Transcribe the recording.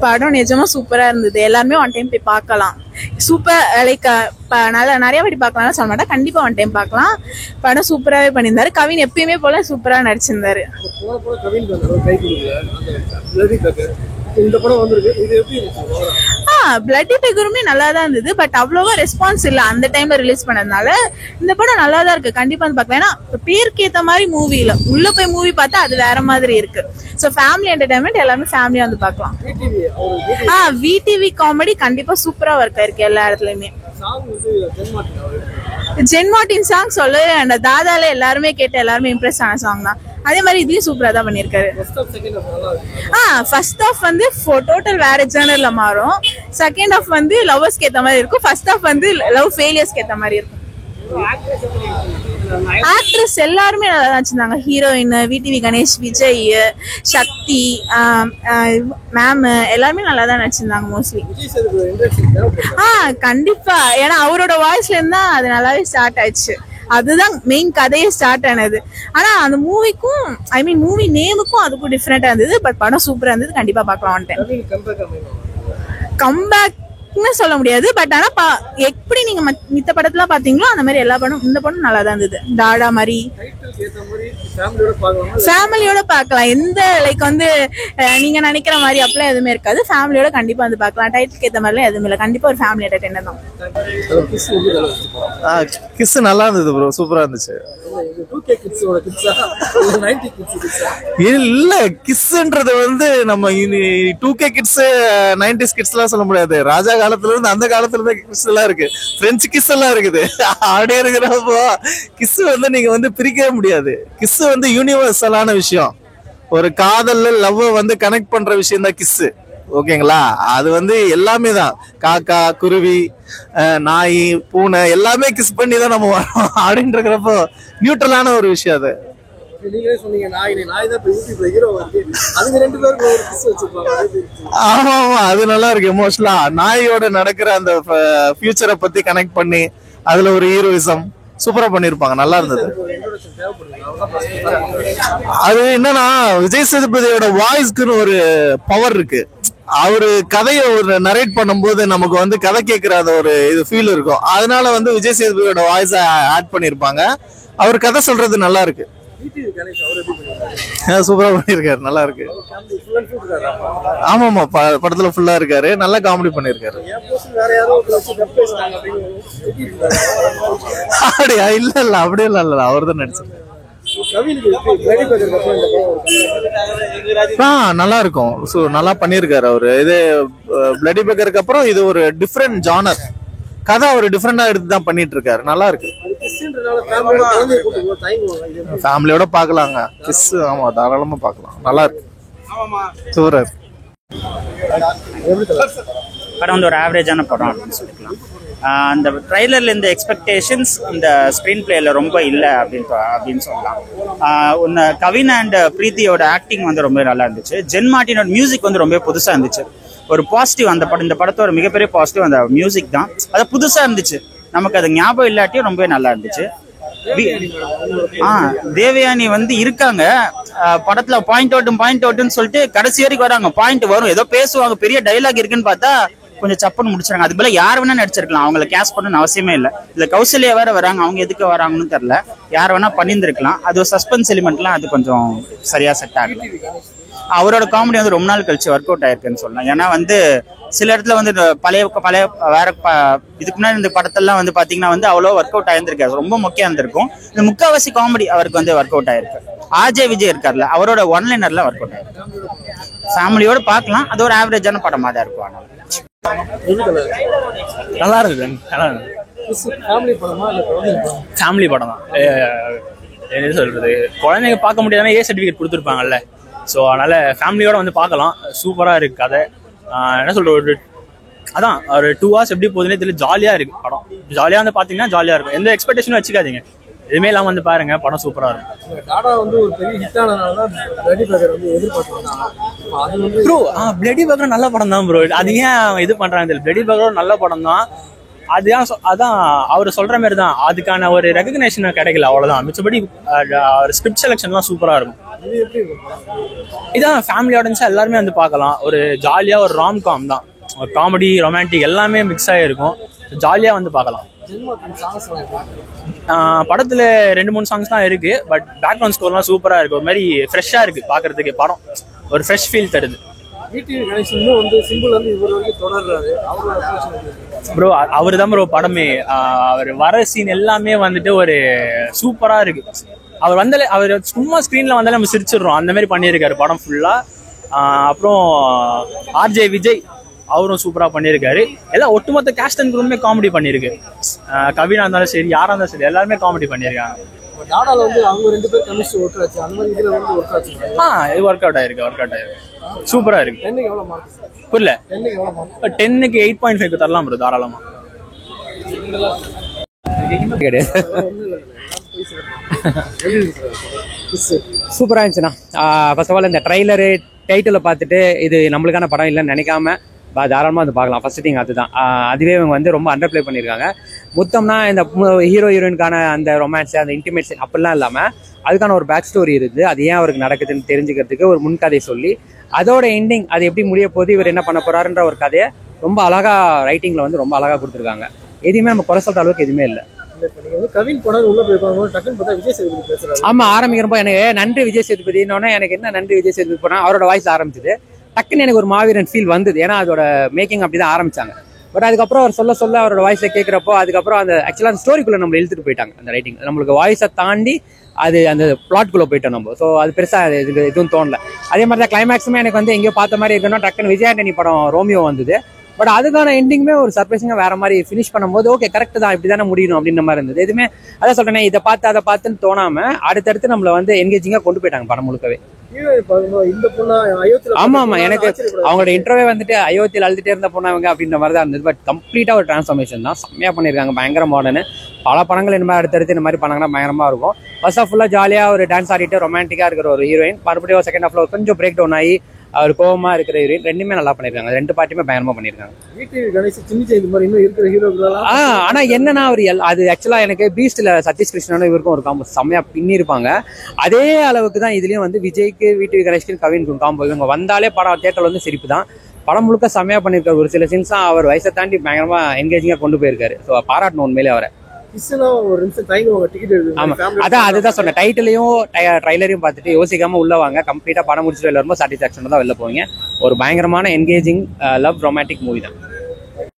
படம் நிஜமா சூப்பரா இருந்தது. எல்லாருமே ஒன் டைம் போய் பார்க்கலாம். சூப்பர் லைக் நிறைய வாட்டி பார்க்கலாம் சொல்ல மாட்டேன், கண்டிப்பா ஒன் டைம் பார்க்கலாம். படம் சூப்பராகவே பண்ணியிருந்தாரு. கவின் எப்பயுமே போல சூப்பரா நடிச்சிருந்தாரு. பிளட்டி பெகருமே நல்லா தான் இருந்தது. பட் அவ்வளவா ரெஸ்பான்ஸ் இல்ல அந்த டைம்ல ரிலீஸ் பண்ணதுனால. இந்த படம் நல்லா தான் இருக்கு, கண்டிப்பா வந்து பார்க்கலாம். ஏன்னா பேருக்கு ஏத்த மாதிரி மூவி இல்ல, உள்ள போய் மூவி பார்த்தா அது வேற மாதிரி இருக்கு. சோ ஃபேமிலி என்டர்டைன்மெண்ட், எல்லாமே ஃபேமிலியா வந்து பார்க்கலாம். விடிவி காமெடி கண்டிப்பா சூப்பரா ஒர்க் ஆயிருக்கு எல்லா இடத்துலயுமே. ஜென்மார்டின் சாங் சொல்லவே வேண்டாம், தாதால எல்லாருமே கேட்டு எல்லாருமே இம்ப்ரெஸ் ஆன சாங் தான். அதே மாதிரி இதையும் சூப்பரா தான் பண்ணிருக்காரு. ஃபர்ஸ்ட் ஹாஃப் வந்து டோட்டல் வேற ஜேர்னல்ல மாறும். செகண்ட் ஹாஃப் வந்து லவ்வர்ஸ்க்கு ஏத்த மாதிரி இருக்கும். ஃபர்ஸ்ட் ஹாஃப் வந்து லவ் ஃபெயிலியர்ஸ்க்கு ஏத்த மாதிரி இருக்கும். ஆக்ட்ரஸ் எல்லாருமே நல்லா தான் வச்சிருந்தாங்க. ஹீரோயின் விடிவி கணேஷ், விஜய், சக்தி, மேம் எல்லாருமே நல்லா தான் நடிச்சிருந்தாங்க மோஸ்ட்லி. கண்டிப்பா, ஏன்னா அவரோட வாய்ஸ்ல இருந்தா அது நல்லாவே ஸ்டார்ட் ஆயிடுச்சு. அதுதான் மெயின் கதையே ஸ்டார்ட் ஆனது. ஆனா அந்த மூவிக்கும் மூவி நேமுக்கும் அதுக்கும் டிஃபரெண்டா இருந்தது. பட் படம் சூப்பரா இருந்தது, கண்டிப்பா பார்க்கலாம். கம்பேக்னு சொல்ல முடியாது. பட் ஆனா எப்படி நீங்க மித்த படத்துல பாத்தீங்களோ அந்த மாதிரி எல்லா படம் இந்த படம் நல்லா தான் இருந்தது. டாடா மாதிரி ஃபேமிலியோட பார்க்கலாம். எந்த லைக் வந்து நீங்க நினைக்கிற மாதிரி அப்பெல்லாம் எதுவுமே இருக்காது. ஃபேமிலியோட கண்டிப்பா வந்து பார்க்கலாம். டைட்டிலுக்கு ஏற்ற மாதிரிலாம் எதுவுமே இல்லை, கண்டிப்பா ஒரு ஃபேமிலி என்டர்டைனர் தான். கிஸ் நல்லா இருந்தது ப்ரோ, சூப்பரா இருந்துச்சு. இல்ல கிஸ்ன்றது வந்து நம்ம 2K கிட்ஸ் 90s கிட்ஸ் எல்லாம் சொல்ல முடியாது. ராஜா காலத்துல இருந்து அந்த காலத்துல இருந்து கிஸ் எல்லாம் இருக்கு, பிரெஞ்சு கிஸ் எல்லாம் இருக்குது. அப்படியே இருக்கிறப்போ கிஸ் வந்து நீங்க வந்து பிரிக்கவே முடியாது. கிஸ் வந்து யூனிவர்சலான விஷயம். ஒரு காதல்ல லவ் வந்து கனெக்ட் பண்ற விஷயம் தான் கிஸ். ஓகேங்களா? அது வந்து எல்லாமே தான். காக்கா, குருவி, நாய், பூனை எல்லாமே கிஸ் பண்ணி தான் நம்ம வரோம். அப்படின்றப்போ நியூட்ரலான ஒரு விஷயம் அது. ஆமா ஆமா, அது நல்லா இருக்கு. எமோஷனலா நாயோட நடக்கிற அந்த ஃபியூச்சரை பத்தி கனெக்ட் பண்ணி அதுல ஒரு ஹீரோயிசம் சூப்பரா பண்ணிருப்பாங்க, நல்லா இருந்தது. அது என்னன்னா விஜய் சேதுபதியோட வாய்ஸ்க்குன்னு ஒரு பவர் இருக்கு. அவரு கதையை ஒரு நரேட் பண்ணும்போது நமக்கு வந்து கதை கேட்கிற அந்த ஒரு இது ஃபீல் இருக்கும். அதனால வந்து விஜய் சேதுபதியோட வாய்ஸ் ஆட் பண்ணிருப்பாங்க. அவர் கதை சொல்றது நல்லா இருக்கு, சூப்பரா பண்ணிருக்காரு, நல்லா இருக்கு. ஆமாமா, படத்துல ஃபுல்லா இருக்காரு, நல்லா காமெடி பண்ணிருக்காரு. அப்படியா? இல்ல இல்ல, அப்படியே இல்ல, அவர் தான் நடிச்சாரு. நல்லா இருக்கும், நல்லா பண்ணிருக்காரு அவரு. இது பிளடி பேக்கருக்கு அப்புறம் இது ஒரு டிஃப்ரெண்ட் ஜானர் கதை, ஒரு டிஃப்ரெண்டா எடுத்து தான் பண்ணிட்டு இருக்காரு, நல்லா இருக்கு. ஃபேமிலியோட பாக்கலாங்க கிஸ். ஆமா, தாராளமா பாக்கலாம், நல்லா இருக்கு, சூப்பரா இருக்கு. படம் வந்து ஒரு ஆவரேஜான படம் அப்படின்னு சொல்லிக்கலாம். அந்த ட்ரைலர்ல இந்த எக்ஸ்பெக்டேஷன்ஸ் இந்த ஸ்க்ரீன் பிளேல ரொம்ப இல்லை அப்படின்னு சொல்லலாம். கவின் அண்ட் பிரீத்தியோட ஆக்டிங் வந்து ரொம்ப நல்லா இருந்துச்சு. ஜென்மார்டினோட மியூசிக் வந்து ரொம்ப புதுசா இருந்துச்சு. ஒரு பாசிட்டிவ் அந்த படம், இந்த படத்தோட மிகப்பெரிய பாசிட்டிவ் அந்த மியூசிக் தான். அது புதுசா இருந்துச்சு, நமக்கு அது ஞாபகம் இல்லாட்டியும் ரொம்ப நல்லா இருந்துச்சு. தேவயானி வந்து இருக்காங்க படத்துல, பாயிண்ட் அவுட்னு சொல்லிட்டு கடைசி வரைக்கும் வராங்க. பாயிண்ட் வரும், ஏதோ பேசுவாங்க, பெரிய டைலாக் இருக்குன்னு பார்த்தா கொஞ்சம் சப்புன்னு முடிச்சிருக்காங்க. அது போல யார் வேணா நடிச்சிருக்கலாம், அவங்களை கேஸ் பண்ணணும்னு அவசியமே இல்லை. இதுல கௌசல்யா வேற வராங்க, அவங்க எதுக்கு வராங்கன்னு தெரியல, யார் வேணா பண்ணியிருந்திருக்கலாம். அது ஒரு சஸ்பென்ஸ் எலிமெண்ட்லாம் அது கொஞ்சம் சரியா செட் ஆகல. அவரோட காமெடி வந்து ரொம்ப நாள் கழிச்சு ஒர்க் அவுட் ஆயிருக்குன்னு சொல்லலாம். ஏன்னா வந்து சில இடத்துல வந்து பழைய வேற இதுக்கு முன்னாடி இந்த படத்தெல்லாம் வந்து பாத்தீங்கன்னா வந்து அவ்வளோ ஒர்க் அவுட் ஆயிருந்திருக்காரு, ரொம்ப முக்கியம் இருந்திருக்கும். இந்த முக்காவாசி காமெடி அவருக்கு வந்து ஒர்க் அவுட் ஆயிருக்கு. ஆர்ஜே விஜய் இருக்காருல்ல, அவரோட ஒன்லைனர்லாம் ஒர்க் அவுட் ஆயிருக்கு. ஃபேமிலியோட பார்க்கலாம், அது ஒரு ஆவரேஜான படமா தான் இருக்கும். ஆனால் நல்லா இருக்கு, ஃபேமிலி படம் தான். என்ன சொல்றது, குழந்தைங்க பார்க்க முடியாதுன்னா ஏ சர்டிஃபிகேட் கொடுத்துருப்பாங்கல்ல, ஸோ அதனால ஃபேமிலியோட வந்து பார்க்கலாம். சூப்பராக இருக்கு கதை. என்ன சொல்றது, அதான் ஒரு 2 hours எப்படி போகுதுன்னே தெரியல, ஜாலியா இருக்கு படம். ஜாலியா வந்து பாத்தீங்கன்னா ஜாலியா இருக்கும், எந்த எக்ஸ்பெக்டேஷனும் வச்சுக்காதீங்க, எதுவுமே இல்லாம வந்து பாருங்க, படம் சூப்பரா இருக்கும். டாடா வந்து ஒரு பெரிய ஹிட் ஆனதுனால பிளடி பேக்கர் வந்து எதிர்பார்த்தாங்க. ப்ரோ பிளடி பேக்கர் நல்ல படம் தான் ப்ரோ. அது ஏன் இது பண்றாங்க தெரியல. பிளடி பேக்கர் நல்ல படம் தான், அதான் அவர் சொல்ற மாதிரி தான், அதுக்கான ஒரு ரெகக்னேஷன் கிடைக்கல, அவ்வளவுதான். மிச்சபடி ஸ்கிரிப்ட் செலெக்ஷன்லாம் சூப்பரா இருக்கும். இதான் ஃபேமிலி ஆடியன்ஸா எல்லாருமே வந்து பார்க்கலாம். ஒரு ஜாலியா ஒரு ராம்காம் தான், ஒரு காமெடி ரொமான்டிக் எல்லாமே மிக்ஸ் ஆகிருக்கும். ஜாலியா வந்து பார்க்கலாம். படத்துல 2-3 சாங்ஸ் தான் இருக்கு, பட் பேக்ரவுண்ட் ஸ்கோர்லாம் சூப்பரா இருக்கு. ஒரு மாதிரி ஃப்ரெஷ்ஷா இருக்கு பாக்குறதுக்கு. படம் ஒரு ஃப்ரெஷ் ஃபீல் தருது. ப்ரோ அவரு தான் ப்ரோ படமே. அவர் வர சீன் எல்லாமே வந்துட்டு ஒரு சூப்பரா இருக்கு. அவர் வந்தாலே, அவர் சும்மா ஸ்கிரீன்ல வந்தாலே நம்ம சிரிச்சிடுறோம், அந்த மாதிரி பண்ணியிருக்காரு படம் ஃபுல்லா. அப்புறம் ஆர்ஜே விஜய் அவரும் சூப்பரா பண்ணியிருக்காரு. எல்லாம் ஒட்டுமொத்த கேஸ்ட் அண்ட் குரூப்புமே காமெடி பண்ணிருக்கு. கவினா இருந்தாலும் சரி, யாரா இருந்தாலும் சரி, எல்லாருமே காமெடி பண்ணியிருக்காங்க. ஒர்க் அவுட் ஆயிருக்கு. சூப்பரா இருக்கு. புரியல. 10க்கு 8.5 தரலாம் ப்ரோ, தாராளமா. சூப்பரா இருந்துச்சுண்ணா. ஃபர்ஸ்ட் ஆஃப் ஆல் இந்த ட்ரைலரு டைட்டிலை பார்த்துட்டு இது நம்மளுக்கான படம் இல்லைன்னு நினைக்காம தாராளமாக வந்து பார்க்கலாம். ஃபர்ஸ்ட் திங் அதுதான். அதுவே இவங்க வந்து ரொம்ப அண்டர் பிளே பண்ணியிருக்காங்க. மொத்தம்னா இந்த ஹீரோ ஹீரோயினுக்கான அந்த ரொமான்ஸ், அந்த இன்டிமேட்ஸ் அப்படிலாம் இல்லாமல் அதுக்கான ஒரு பேக் ஸ்டோரி இருக்குது. அது ஏன் அவருக்கு நடக்குதுன்னு தெரிஞ்சுக்கிறதுக்கு ஒரு முன்கதை சொல்லி, அதோட எண்டிங் அது எப்படி முடிய போது, இவர் என்ன பண்ண போறாருன்ற ஒரு கதையை ரொம்ப அழகா ரைட்டிங்ல வந்து ரொம்ப அழகா கொடுத்துருக்காங்க. எதுவுமே நம்ம குறை சொல்ற அளவுக்கு எதுவுமே இல்லை. ஆமா, ஆரம்பிக்கிறப்போ எனக்கு நன்றி விஜய் சேதுபதி, எனக்கு என்ன நன்றி விஜய் சேதுபதி போனா அவரோட வாய்ஸ் ஆரம்பிச்சது. டக்குன்னு எனக்கு ஒரு மாவீரன் ஃபீல் வந்தது. ஏன்னா அதோட மேக்கிங் அப்படிதான் ஆரம்பிச்சாங்க. பட் அதுக்கப்புறம் அவர் சொல்ல அவரோட வாய்ஸை கேட்கிறப்போ அதுக்கப்புறம் அந்த ஆக்சுவலா அந்த ஸ்டோரிக்குள்ள நம்ம இழுத்துட்டு போயிட்டாங்க. அந்த ரைட்டிங் நம்மளுக்கு வாய்ஸை தாண்டி அது அந்த பிளாட்குள்ள போயிட்டோம் நம்ம. ஸோ அது பெருசா எதுவும் தோணல. அதே மாதிரி தான் கிளைமேக்ஸுமே எனக்கு வந்து எங்கேயோ பார்த்த மாதிரி இருக்குன்னா டக்குன்னு விஜய் ஆண்டனி படம் ரோமியோ வந்தது. பட் அதுக்கான எண்டிங்குமே ஒரு சர்ப்ரைசிங்கா வேற மாதிரி ஃபினிஷ் பண்ணும்போது ஓகே கரெக்ட் தான், இப்படி தானே முடியணும் அப்படின்ற மாதிரி இருந்தது. எதுவுமே அதான் சொல்றேன், இதை பார்த்து அதை பார்த்துன்னு தோணாம அடுத்தடுத்து நம்மள வந்து என்கேஜிங்கா கொண்டு போயிட்டாங்க படம் முழுக்கவே. ஆமா ஆமா, எனக்கு அவங்களோட இன்டர்வியூ வந்துட்டு அயோத்தியில் அழுதுட்டே இருந்த பொண்ணாங்க அப்படின்ற மாதிரி தான் இருந்தது. பட் கம்ப்ளீட்டா ஒரு டிரான்ஸ்ஃபர்மேஷன் தான், செம்மையா பண்ணிருக்காங்க. பயங்கர மாடர்னு பல படங்கள் இந்த மாதிரி அடுத்தடுத்து இந்த மாதிரி பண்ணாங்கன்னா பயங்கரமா இருக்கும். ஃபர்ஸ்ட் ஆஃப் ஃபுல்லா ஜாலியா ஒரு டான்ஸ் ஆடிட்டு ரொமான்டிக்கா இருக்கிற ஒரு ஹீரோயின், மறுபடியும் செகண்ட் ஹாஃப்ல கொஞ்சம் பிரேக் டவுன் ஆகி அவர் கோவமா இருக்கிற ஹீரோயின், ரெண்டுமே நல்லா பண்ணிருக்காங்க. 2 பார்ட்டியுமே பயங்கரமா பண்ணிருக்காங்க. ஆனா என்னன்னா அவர் அது ஆக்சுவலா எனக்கு பீஸ்ட்ல சதீஷ் கிருஷ்ணனும் இவருக்கும் ஒரு காம்போ செம்மையா பின்னிருப்பாங்க. அதே அளவுக்கு தான் இதுலயும் வந்து விஜய்க்கு வீட்டு கணேஷ்க்கு கவினுக்கும் காம்போ. இவங்க வந்தாலே படம் தியேட்டர்ல வந்து சிரிப்பு தான். படம் முழுக்க செம்மையா பண்ணிருக்காரு. ஒரு சில சீன்ஸ் அவர் வயசை தாண்டி பயங்கரமா என்கேஜிங்கா கொண்டு போயிருக்காரு. ஸோ பாராட்டணும் உண்மையிலே அவரை. அதுதான் சொன்னேன், டைட்டிலையும் ட்ரைலரையும் பார்த்துட்டு யோசிக்காம உள்ள வாங்க. கம்ப்ளீட்டா படம் முடிச்சுட்டு வெளில வரும்போது சாட்டிஸ்ஃபேக்ஷன் தான் வெளில போவீங்க. ஒரு பயங்கரமான என்கேஜிங் லவ் ரொமான்டிக் மூவி தான்.